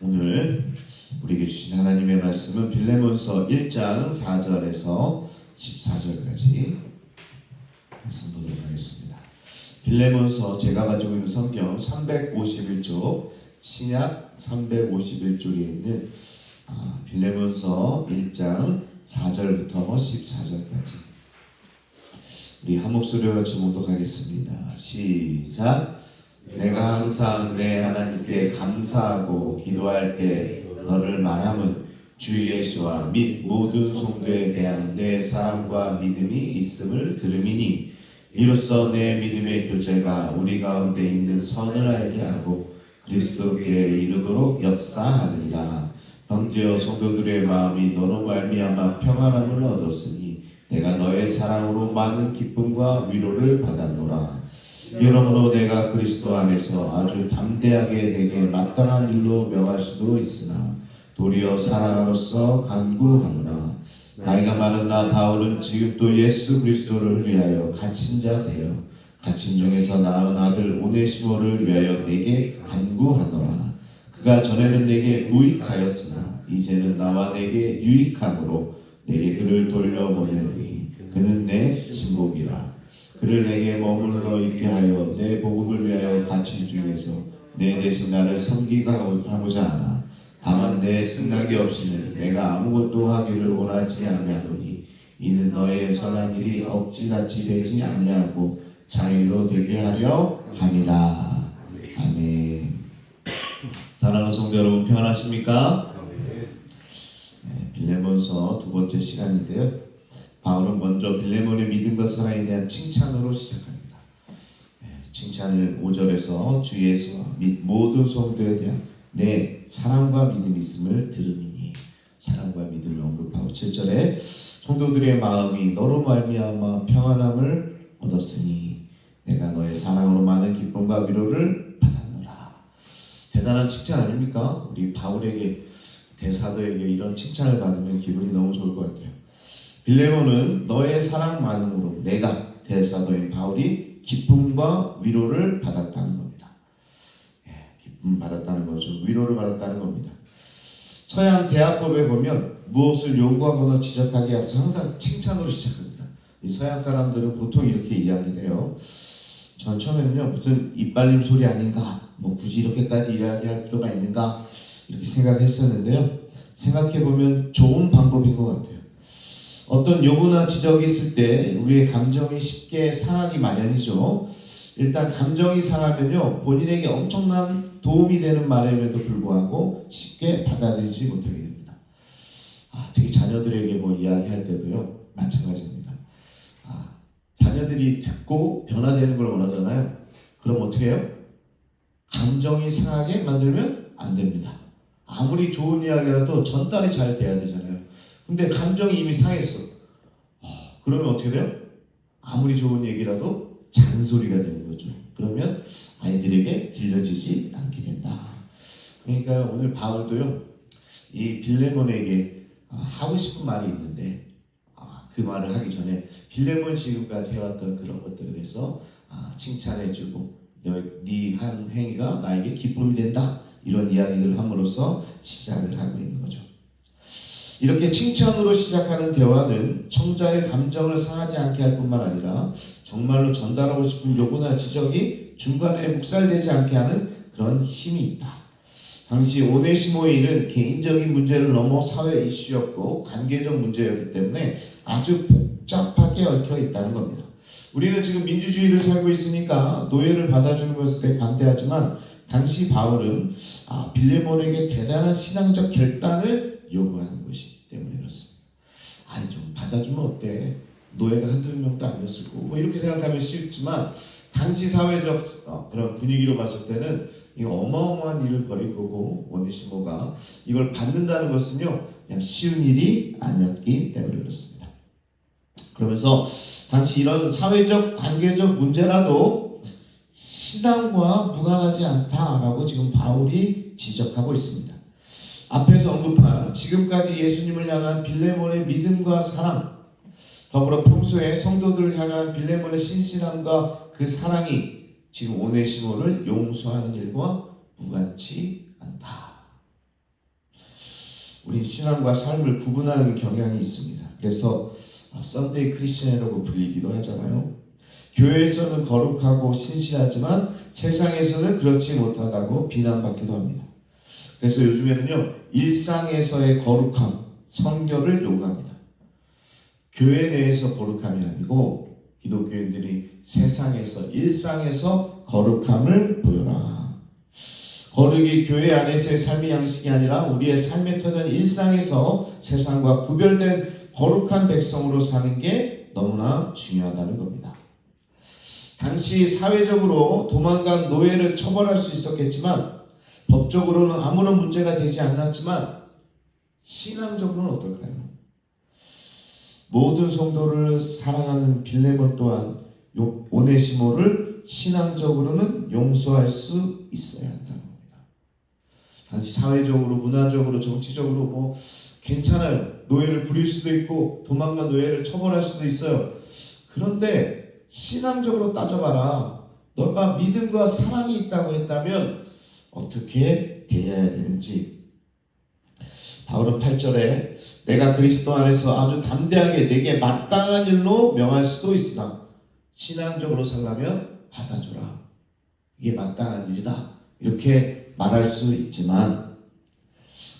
오늘 우리에게 주신 하나님의 말씀은 빌레몬서 1장 4절에서 14절까지 말씀 보도록 하겠습니다. 빌레몬서 제가 가지고 있는 성경 351쪽 신약 351쪽에 있는 빌레몬서 1장 4절부터 14절까지 우리 한 목소리로 같이 봉독하겠습니다. 시작. 내가 항상 내 하나님께 감사하고 기도할 때 너를 말함은 주 예수와 및 모든 성도에 대한 내 사랑과 믿음이 있음을 들음이니 이로써 내 믿음의 교제가 우리 가운데 있는 선을 알게 하고 그리스도께 이르도록 역사하느니라. 형제여 성도들의 마음이 너로 말미암아 평안함을 얻었으니 내가 너의 사랑으로 많은 기쁨과 위로를 받았노라. 이러므로 내가 그리스도 안에서 아주 담대하게 내게 마땅한 일로 명할 수도 있으나 도리어 사랑으로서 간구하노라. 나이가 많은 나 바울은 지금 또 예수 그리스도를 위하여 갇힌 자 되어 갇힌 중에서 낳은 아들 오네시모를 위하여 내게 간구하노라. 그가 전에는 내게 무익하였으나 이제는 나와 내게 유익함으로 내게 그를 돌려보내니 그는 내 친복이라. 그를 내게 머물러 있게 하여 내 복음을 위하여 갇힌 중에서 내 대신 나를 섬기고자 하나 다만 내 승낙이 없이는 내가 아무것도 하기를 원하지 아니하노니 이는 너의 선한 일이 억지같이 되지 아니하고 자유로 되게 하려 함이라. 아멘. 사랑하는 성도 여러분 평안하십니까? 빌레몬서 두 번째 시간인데요. 바울은 먼저 빌레몬의 믿음과 사랑에 대한 칭찬으로 시작합니다. 칭찬을 5절에서 주 예수와 및 모든 성도에 대한 내 사랑과 믿음이 있음을 들으니 사랑과 믿음을 언급하고 7절에 성도들의 마음이 너로 말미암아 평안함을 얻었으니 내가 너의 사랑으로 많은 기쁨과 위로를 받았노라. 대단한 칭찬 아닙니까? 우리 바울에게 대사도에게 이런 칭찬을 받으면 기분이 너무 좋을 것 같아요. 빌레몬은 너의 사랑만으로 내가 대사도인 바울이 기쁨과 위로를 받았다는 겁니다. 기쁨 받았다는 거죠. 위로를 받았다는 겁니다. 서양 대화법에 보면 무엇을 요구하거나 지적하기 앞서 항상 칭찬으로 시작합니다. 이 서양 사람들은 보통 이렇게 이야기를 해요. 전 처음에는요 무슨 입발림 소리 아닌가, 뭐 굳이 이렇게까지 이야기할 필요가 있는가 이렇게 생각했었는데요. 생각해보면 좋은 방법인 것 같아요. 어떤 요구나 지적이 있을 때 우리의 감정이 쉽게 상하기 마련이죠. 일단 감정이 상하면요 본인에게 엄청난 도움이 되는 말임에도 불구하고 쉽게 받아들이지 못하게 됩니다. 특히 자녀들에게 뭐 이야기할 때도요 마찬가지입니다. 자녀들이 듣고 변화되는 걸 원하잖아요. 그럼 어떻게 해요? 감정이 상하게 만들면 안 됩니다. 아무리 좋은 이야기라도 전달이 잘 돼야 되잖아요. 근데 감정이 이미 상했어. 그러면 어떻게 돼요? 아무리 좋은 얘기라도 잔소리가 되는 거죠. 그러면 아이들에게 들려지지 않게 된다. 그러니까 오늘 바울도요, 이 빌레몬에게 하고 싶은 말이 있는데 그 말을 하기 전에 빌레몬 지금까지 해왔던 그런 것들에 대해서 칭찬해주고 네 한 행위가 나에게 기쁨이 된다. 이런 이야기들을 함으로써 시작을 하고 있는 거죠. 이렇게 칭찬으로 시작하는 대화는 청자의 감정을 상하지 않게 할 뿐만 아니라 정말로 전달하고 싶은 요구나 지적이 중간에 묵살되지 않게 하는 그런 힘이 있다. 당시 오네시모의 일은 개인적인 문제를 넘어 사회 이슈였고 관계적 문제였기 때문에 아주 복잡하게 얽혀 있다는 겁니다. 우리는 지금 민주주의를 살고 있으니까 노예를 받아주는 것에 반대하지만 당시 바울은 빌레몬에게 대단한 신앙적 결단을 요구하는 것이기 때문에 그렇습니다. 좀 받아주면 어때? 노예가 한두 명도 아니었을 거고 뭐 이렇게 생각하면 쉽지만 당시 사회적 그런 분위기로 봤을 때는 이 어마어마한 일을 벌인 거고 오네시모가 이걸 받는다는 것은요 그냥 쉬운 일이 아니었기 때문에 그렇습니다. 그러면서 당시 이런 사회적 관계적 문제라도 신앙과 무관하지 않다라고 지금 바울이 지적하고 있습니다. 앞에서 언급한 지금까지 예수님을 향한 빌레몬의 믿음과 사랑, 더불어 평소에 성도들을 향한 빌레몬의 신실함과 그 사랑이 지금 오네시모를 용서하는 일과 무관치 않다. 우리 신앙과 삶을 구분하는 경향이 있습니다. 그래서 썬데이 크리스천이라고 불리기도 하잖아요. 교회에서는 거룩하고 신실하지만 세상에서는 그렇지 못하다고 비난받기도 합니다. 그래서 요즘에는요, 일상에서의 거룩함, 선결을 요구합니다. 교회 내에서 거룩함이 아니고 기독교인들이 세상에서, 일상에서 거룩함을 보여라. 거룩이 교회 안에서의 삶의 양식이 아니라 우리의 삶의 터전 일상에서 세상과 구별된 거룩한 백성으로 사는 게 너무나 중요하다는 겁니다. 당시 사회적으로 도망간 노예를 처벌할 수 있었겠지만 법적으로는 아무런 문제가 되지 않았지만 신앙적으로는 어떨까요? 모든 성도를 사랑하는 빌레몬 또한 오네시모를 신앙적으로는 용서할 수 있어야 한다는 겁니다. 당시 사회적으로, 문화적으로, 정치적으로 뭐 괜찮아요. 노예를 부릴 수도 있고 도망간 노예를 처벌할 수도 있어요. 그런데 신앙적으로 따져봐라. 너가 믿음과 사랑이 있다고 했다면 어떻게 대해야 되는지. 바울은 8절에 내가 그리스도 안에서 아주 담대하게 내게 마땅한 일로 명할 수도 있으나 신앙적으로 살려면 받아줘라. 이게 마땅한 일이다. 이렇게 말할 수 있지만,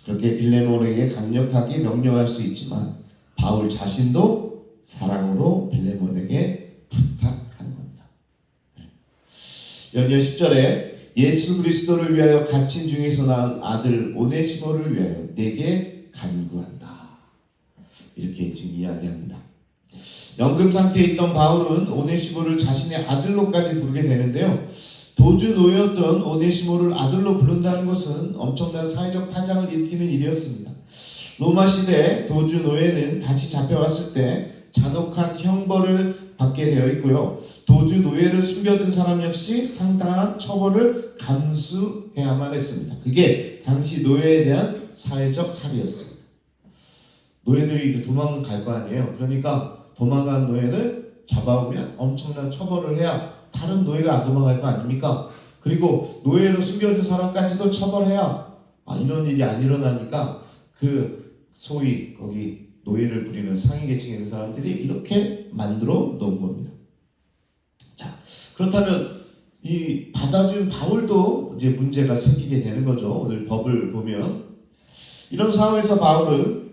그렇게 빌레몬에게 강력하게 명령할 수 있지만 바울 자신도 사랑으로 빌레몬에게 부탁하는 겁니다. 연년 10절에 예수 그리스도를 위하여 갇힌 중에서 낳은 아들 오네시모를 위하여 내게 간구한다. 이렇게 지금 이야기합니다. 연금 상태에 있던 바울은 오네시모를 자신의 아들로까지 부르게 되는데요. 도주 노예였던 오네시모를 아들로 부른다는 것은 엄청난 사회적 파장을 일으키는 일이었습니다. 로마 시대 도주 노예는 다시 잡혀왔을 때 잔혹한 형벌을 받게 되어 있고요. 도주 노예를 숨겨둔 사람 역시 상당한 처벌을 감수해야만 했습니다. 그게 당시 노예에 대한 사회적 합의였습니다. 노예들이 도망갈 거 아니에요. 그러니까 도망간 노예를 잡아오면 엄청난 처벌을 해야 다른 노예가 안 도망갈 거 아닙니까? 그리고 노예로 숨겨준 사람까지도 처벌해야 이런 일이 안 일어나니까 그 소위 거기 노예를 부리는 상위 계층에 있는 사람들이 이렇게 만들어 놓은 겁니다. 자, 그렇다면 이 받아준 바울도 이제 문제가 생기게 되는 거죠. 오늘 법을 보면 이런 상황에서 바울은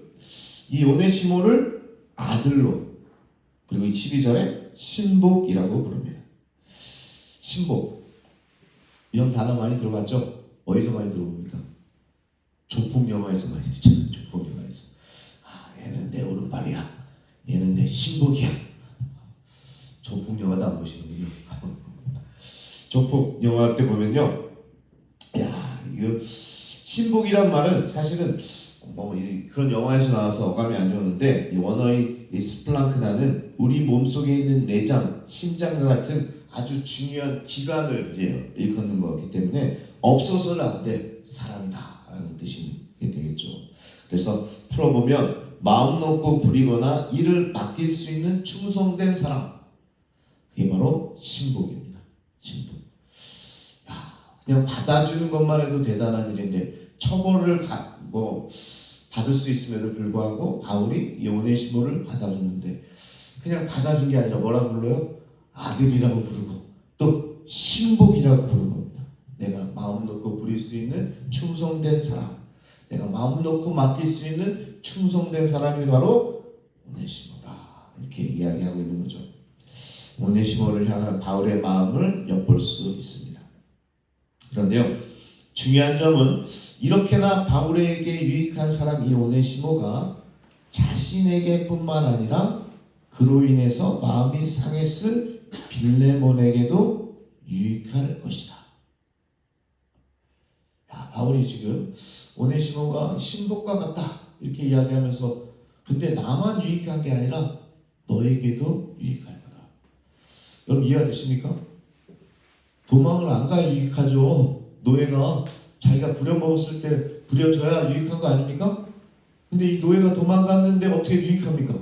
이 오네시모를 아들로, 그리고 이 12절에 신복이라고 부릅니다. 신복, 이런 단어 많이 들어봤죠? 어디서 많이 들어봅니까? 조폭 영화에서 많이 듣잖아요. 조폭 영화에서. 얘는 내 오른팔이야. 얘는 내 신복이야. 조폭 영화도 안 보시는군요. 조폭 영화 때 보면요, 이거 신복이란 말은 사실은 그런 영화에서 나와서 어감이 안 좋은데, 이 원어의 이 스플랑크나는 우리 몸속에 있는 내장, 심장과 같은 아주 중요한 기관을 일컫는 거기 때문에 없어서는 안 돼 사람이다 라는 뜻이 되겠죠. 그래서 풀어보면 마음 놓고 부리거나 일을 맡길 수 있는 충성된 사람, 그게 바로 신복입니다. 신복. 그냥 받아주는 것만 해도 대단한 일인데 처벌을 받을 수 있음에도 불구하고 바울이 이 오네시모를 받아줬는데, 그냥 받아준 게 아니라 뭐라고 불러요? 아들이라고 부르고 또 신복이라고 부르는 겁니다. 내가 마음 놓고 부릴 수 있는 충성된 사람, 내가 마음 놓고 맡길 수 있는 충성된 사람이 바로 오네시모다. 이렇게 이야기하고 있는 거죠. 오네시모를 향한 바울의 마음을 엿볼 수 있습니다. 그런데요, 중요한 점은 이렇게나 바울에게 유익한 사람 이 오네시모가 자신에게뿐만 아니라 그로 인해서 마음이 상했을 빌레몬에게도 유익할 것이다. 바울이 지금 오네시모가 신복과 같다 이렇게 이야기하면서, 근데 나만 유익한 게 아니라 너에게도 유익할 거다. 여러분 이해되십니까? 도망을 안 가야 유익하죠. 노예가 자기가 부려먹었을 때 부려져야 유익한 거 아닙니까? 근데 이 노예가 도망갔는데 어떻게 유익합니까?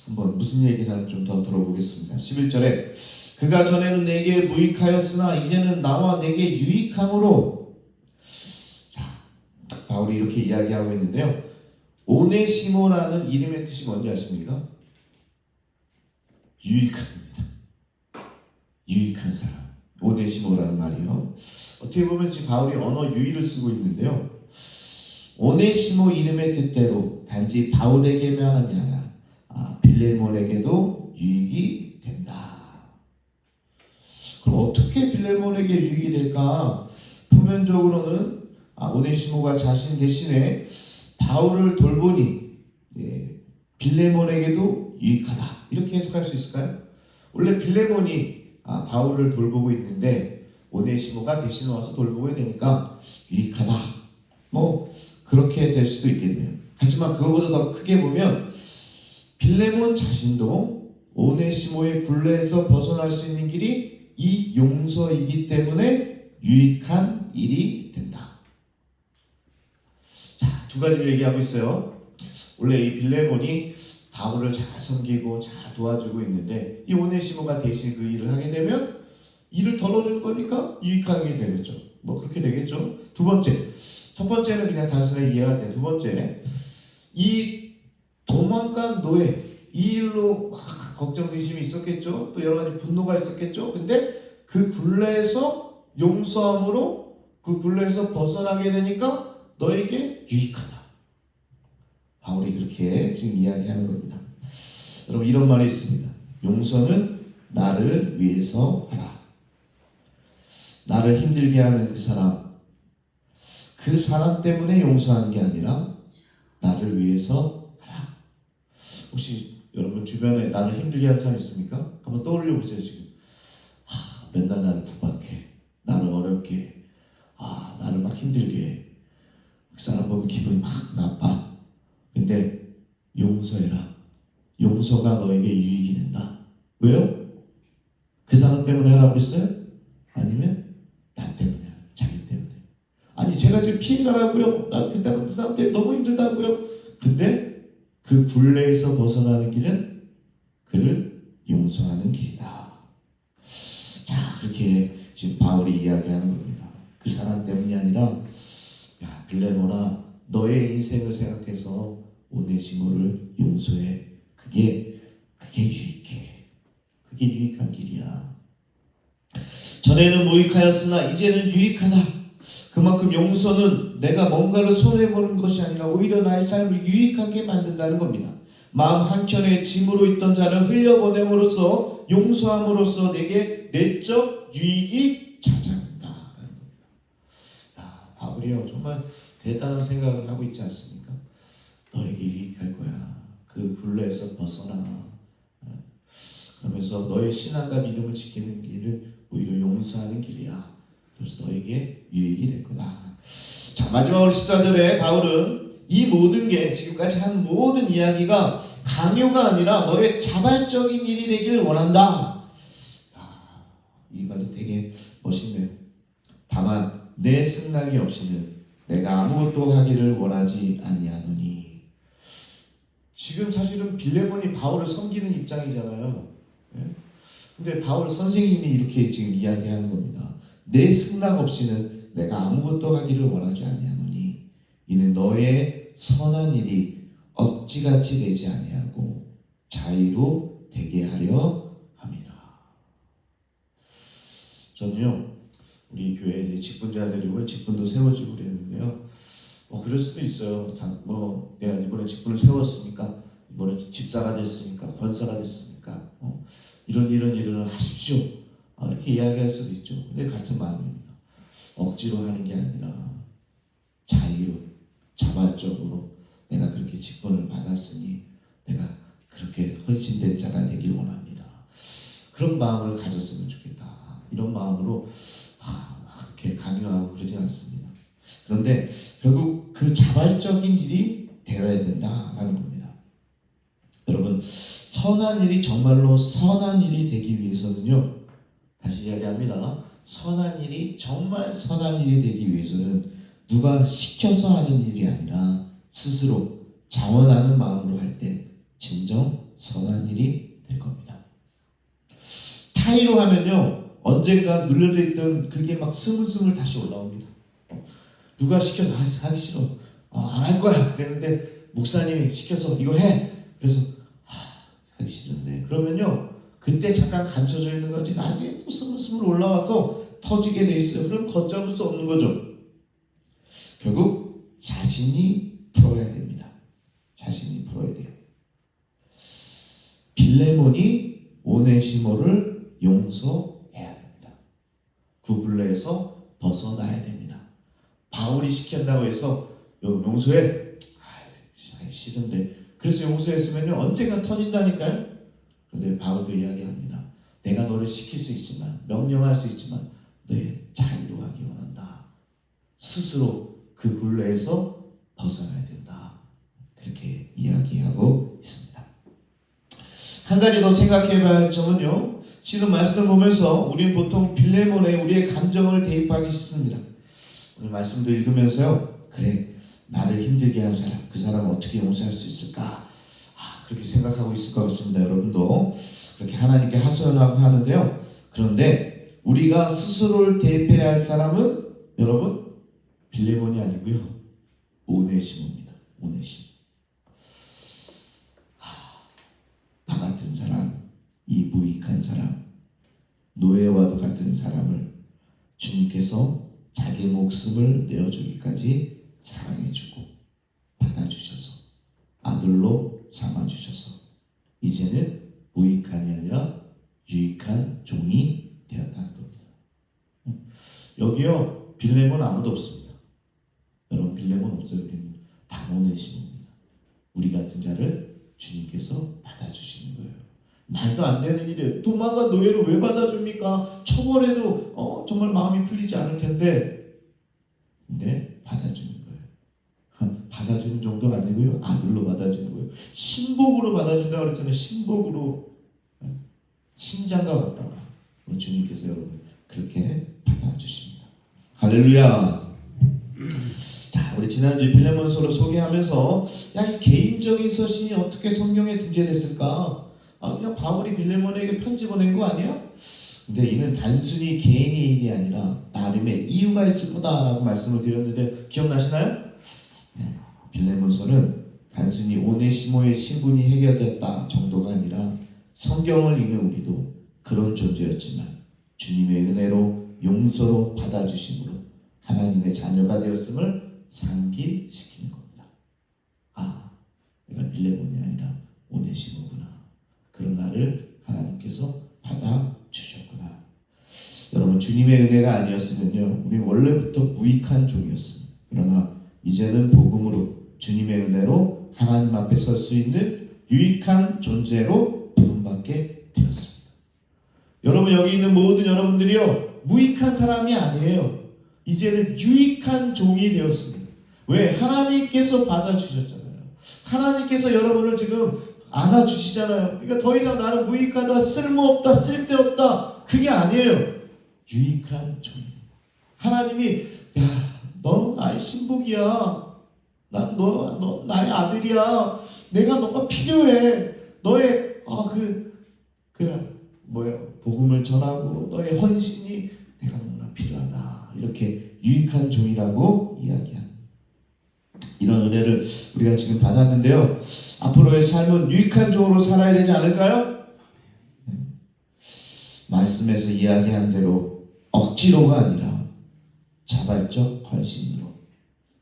한번 무슨 얘기나 좀 더 들어보겠습니다. 11절에 그가 전에는 내게 무익하였으나 이제는 나와 내게 유익함으로. 자, 바울이 이렇게 이야기하고 있는데요. 오네시모라는 이름의 뜻이 뭔지 아십니까? 유익합니다. 유익한 사람. 오네시모라는 말이요. 어떻게 보면 지금 바울이 언어 유의를 쓰고 있는데요. 오네시모 이름의 뜻대로 단지 바울에게만 아니라 빌레몬에게도 유익이 된다. 그럼 어떻게 빌레몬에게 유익이 될까? 표면적으로는 오네시모가 자신 대신에 바울을 돌보니 빌레몬에게도 유익하다. 이렇게 해석할 수 있을까요? 원래 빌레몬이 바울을 돌보고 있는데 오네시모가 대신 와서 돌보게 되니까 유익하다. 뭐 그렇게 될 수도 있겠네요. 하지만 그거보다 더 크게 보면 빌레몬 자신도 오네시모의 굴레에서 벗어날 수 있는 길이 이 용서이기 때문에 유익한 일이 된다. 자, 두 가지를 얘기하고 있어요. 원래 이 빌레몬이 바울을 잘 섬기고 잘 도와주고 있는데 이 오네시모가 대신 그 일을 하게 되면 일을 덜어줄 거니까 유익하게 되겠죠. 뭐 그렇게 되겠죠. 두 번째, 첫 번째는 그냥 단순하게 이해가 돼. 두 번째, 이 도망간 노예 이 일로 막 걱정 의심이 있었겠죠. 또 여러 가지 분노가 있었겠죠. 근데 그 굴레에서 용서함으로 그 굴레에서 벗어나게 되니까 너에게 유익하다. 바울이 그렇게 지금 이야기하는 겁니다. 여러분 이런 말이 있습니다. 용서는 나를 위해서 하라. 나를 힘들게 하는 그 사람 때문에 용서하는 게 아니라 나를 위해서 하라. 혹시 여러분 주변에 나를 힘들게 하는 사람 있습니까? 한번 떠올려 보세요. 지금 맨날 나를 구박해, 나를 어렵게 해, 나를 막 힘들게 해. 그 사람 보면 기분이 막 나빠. 근데 용서해라. 용서가 너에게 유익이 된다. 왜요? 그 사람 때문에 하라고 했어요? 아니면 나 때문에, 자기 때문에. 아니 제가 지금 피해자라고요. 나 그때 그 사람 때문에 너무 힘들다고요. 근데 그 굴레에서 벗어나는 길은 그를 용서하는 길이다. 자, 그렇게 지금 바울이 이야기하는 겁니다. 그 사람 때문이 아니라 야 빌레몬아, 너의 인생을 생각해서 오네시모를 용서해. 그게 유익해. 그게 유익한 길이야. 전에는 무익하였으나 이제는 유익하다. 그만큼 용서는 내가 뭔가를 손해보는 것이 아니라 오히려 나의 삶을 유익하게 만든다는 겁니다. 마음 한켠에 짐으로 있던 자를 흘려보냄으로써 용서함으로써 내게 내적 유익이 찾아온다. 바울이요 정말 대단한 생각을 하고 있지 않습니까? 너에게 유익할 거야. 그 굴레에서 벗어나. 그러면서 너의 신앙과 믿음을 지키는 길은 오히려 용서하는 길이야. 그래서 너에게 유익이 될 거다. 자, 마지막으로 14절에 바울은 이 모든 게 지금까지 한 모든 이야기가 강요가 아니라 너의 자발적인 일이 되기를 원한다. 이 말이 되게 멋있네요. 다만 내 승낙이 없이는 내가 아무것도 하기를 원하지 아니하노니. 지금 사실은 빌레몬이 바울을 섬기는 입장이잖아요. 근데 바울 선생님이 이렇게 지금 이야기하는 겁니다. 내 승낙 없이는 내가 아무것도 하기를 원하지 아니하노니 이는 너의 선한 일이 억지같이 되지 아니하고 자의로 되게 하려 함이라. 저는요 우리 교회에 직분자들이 오늘 직분도 세워주고 그랬는데요. 그럴 수도 있어요. 내가 이번에 직분을 세웠으니까, 이번에 집사가 됐으니까, 권사가 됐으니까, 이런 일을 하십시오. 이렇게 이야기할 수도 있죠. 근데 같은 마음입니다. 억지로 하는 게 아니라 자유로, 자발적으로 내가 그렇게 직분을 받았으니 내가 그렇게 헌신된 자가 되길 원합니다. 그런 마음을 가졌으면 좋겠다. 이런 마음으로 그렇게 강요하고 그러진 않습니다. 그런데 결국 그 자발적인 일이 되어야 된다라는 겁니다. 여러분 선한 일이 정말로 선한 일이 되기 위해서는요. 다시 이야기합니다. 선한 일이 정말 선한 일이 되기 위해서는 누가 시켜서 하는 일이 아니라 스스로 자원하는 마음으로 할 때 진정 선한 일이 될 겁니다. 타의로 하면요. 언젠가 눌려져 있던 그게 막 스물스물 다시 올라옵니다. 누가 시켜서 하기 싫어. 안 할 거야 그랬는데 목사님이 시켜서 이거 해. 그래서 하기 싫은데 그러면요 그때 잠깐 감춰져 있는 거지 나중에 또 스물스물 올라와서 터지게 돼 있어요. 그럼 걷잡을 수 없는 거죠. 결국 자신이 풀어야 됩니다. 자신이 풀어야 돼요. 빌레몬이 오네시모를 용서해야 됩니다. 구불레에서 벗어나야 됩니다. 바울이 시킨다고 해서 용서해? 싫은데. 그래서 용서했으면 언젠가 터진다니까요. 그런데 바울도 이야기합니다. 내가 너를 시킬 수 있지만 명령할 수 있지만 너의 자유로 하기 원한다. 스스로 그 굴레에서 벗어나야 된다. 그렇게 이야기하고 있습니다. 한 가지 더 생각해봐야 할 점은요. 지금 말씀을 보면서 우리는 보통 빌레몬에 우리의 감정을 대입하기 쉽습니다. 오늘 말씀도 읽으면서요. 그래 나를 힘들게 한 사람 그 사람을 어떻게 용서할 수 있을까? 그렇게 생각하고 있을 것 같습니다. 여러분도 그렇게 하나님께 하소연하고 하는데요. 그런데 우리가 스스로를 대표해야 할 사람은 여러분 빌레몬이 아니고요. 오네시모입니다. 오네시모. 나 같은 사람, 이 무익한 사람, 노예와도 같은 사람을 주님께서 자기 목숨을 내어주기까지 사랑해주고 받아주셔서 아들로 삼아주셔서 이제는 무익한이 아니라 유익한 종이 되었다는 겁니다. 여기요 빌레몬 아무도 없습니다. 여러분 빌레몬 없어요. 우리는 다 오네시모입니다. 우리 같은 자를 주님께서 받아주시는 거예요. 말도 안 되는 일이에요. 도망가 노예를 왜 받아줍니까? 처벌해도 정말 마음이 풀리지 않을 텐데 근데 받아주는 거예요. 받아주는 정도가 아니고요. 아들로 받아주는 거예요. 신복으로 받아준다고 그랬잖아요. 신복으로 심장과 같다. 주님께서 여러분 그렇게 받아주십니다. 할렐루야. 자, 우리 지난주 빌레몬서를 소개하면서 이 개인적인 서신이 어떻게 성경에 등재됐을까? 그냥 바울이 빌레몬에게 편지 보낸 거 아니야? 근데 이는 단순히 개인의 일이 아니라 나름의 이유가 있을 거다라고 말씀을 드렸는데 기억나시나요? 빌레몬서는 단순히 오네시모의 신분이 해결됐다 정도가 아니라 성경을 읽는 우리도 그런 존재였지만 주님의 은혜로 용서로 받아주심으로 하나님의 자녀가 되었음을 상기시키는 겁니다. 내가 빌레몬이 아니라 오네시모구나. 그런 나를 하나님께서 받아주셨구나. 여러분 주님의 은혜가 아니었으면요 우리 원래부터 무익한 종이었습니다. 그러나 이제는 복음으로 주님의 은혜로 하나님 앞에 설 수 있는 유익한 존재로 부름받게 되었습니다. 여러분 여기 있는 모든 여러분들이요 무익한 사람이 아니에요. 이제는 유익한 종이 되었습니다. 왜? 하나님께서 받아주셨잖아요. 하나님께서 여러분을 지금 안아주시잖아요. 그러니까 더 이상 나는 무익하다, 쓸모없다, 쓸데없다 그게 아니에요. 유익한 종. 하나님이 너 나의 신복이야. 너 나의 아들이야. 내가 너가 필요해. 너의 복음을 전하고 너의 헌신이 내가 너무나 필요하다. 이렇게 유익한 종이라고 이야기합니다. 이런 은혜를 우리가 지금 받았는데요. 앞으로의 삶은 유익한 종으로 살아야 되지 않을까요? 말씀에서 이야기한 대로 억지로가 아니라 자발적 헌신으로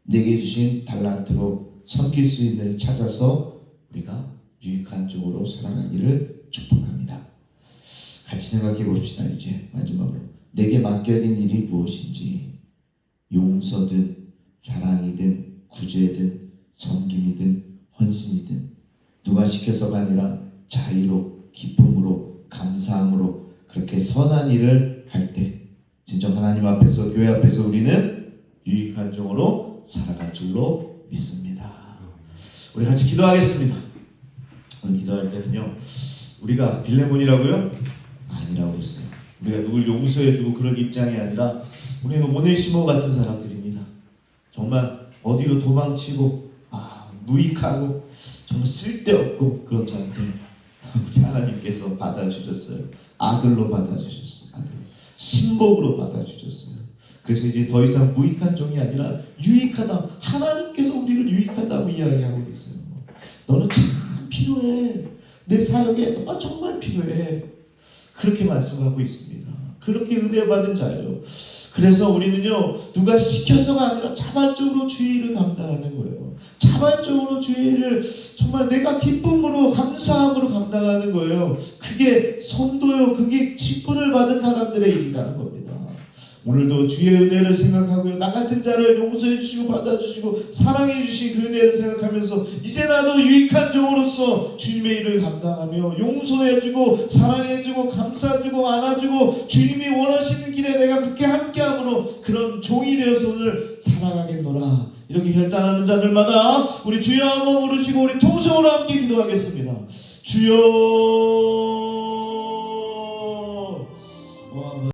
내게 주신 달란트로 섬길 수 있는 일을 찾아서 우리가 유익한 종으로 살아가기를 축복합니다. 같이 생각해 봅시다. 이제 마지막으로 내게 맡겨진 일이 무엇인지 용서든 사랑이든 구제든 섬김이든 헌신이든 누가 시켜서가 아니라 자의로 기쁨으로 감사함으로 그렇게 선한 일을 할 때 진정 하나님 앞에서 교회 앞에서 우리는 유익한 종으로 살아갈 줄로 믿습니다. 우리 같이 기도하겠습니다. 오늘 기도할 때는요 우리가 빌레몬이라고요? 아니라고 했어요. 우리가 누굴 용서해주고 그런 입장이 아니라 우리는 오네시모 같은 사람들입니다. 정말 어디로 도망치고 무익하고 정말 쓸데없고 그런 자들 우리 하나님께서 받아주셨어요. 아들로 받아주셨어요. 아들 신복으로 받아주셨어요. 그래서 이제 더 이상 무익한 종이 아니라 유익하다. 하나님께서 우리를 유익하다고 이야기하고 있어요. 너는 참 필요해. 내 사역에 너가 정말 필요해. 그렇게 말씀하고 있습니다. 그렇게 은혜 받은 자예요. 그래서 우리는요, 누가 시켜서가 아니라 자발적으로 주의 일을 감당하는 거예요. 자발적으로 주의 일을 정말 내가 기쁨으로 감사함으로 감당하는 거예요. 그게 선도요, 그게 직분을 받은 사람들의 일이라는 겁니다. 오늘도 주의 은혜를 생각하고요, 나 같은 자를 용서해 주시고 받아주시고 사랑해 주신 그 은혜를 생각하면서 이제 나도 유익한 종으로서 주님의 일을 감당하며 용서해 주고 사랑해 주고 감싸 주고 안아주고 주님이 원하시는 길에 내가 그렇게 함께함으로 그런 종이 되어서 오늘 살아가겠노라. 이렇게 결단하는 자들마다 우리 주여 한번 부르시고 우리 통성으로 함께 기도하겠습니다. 주여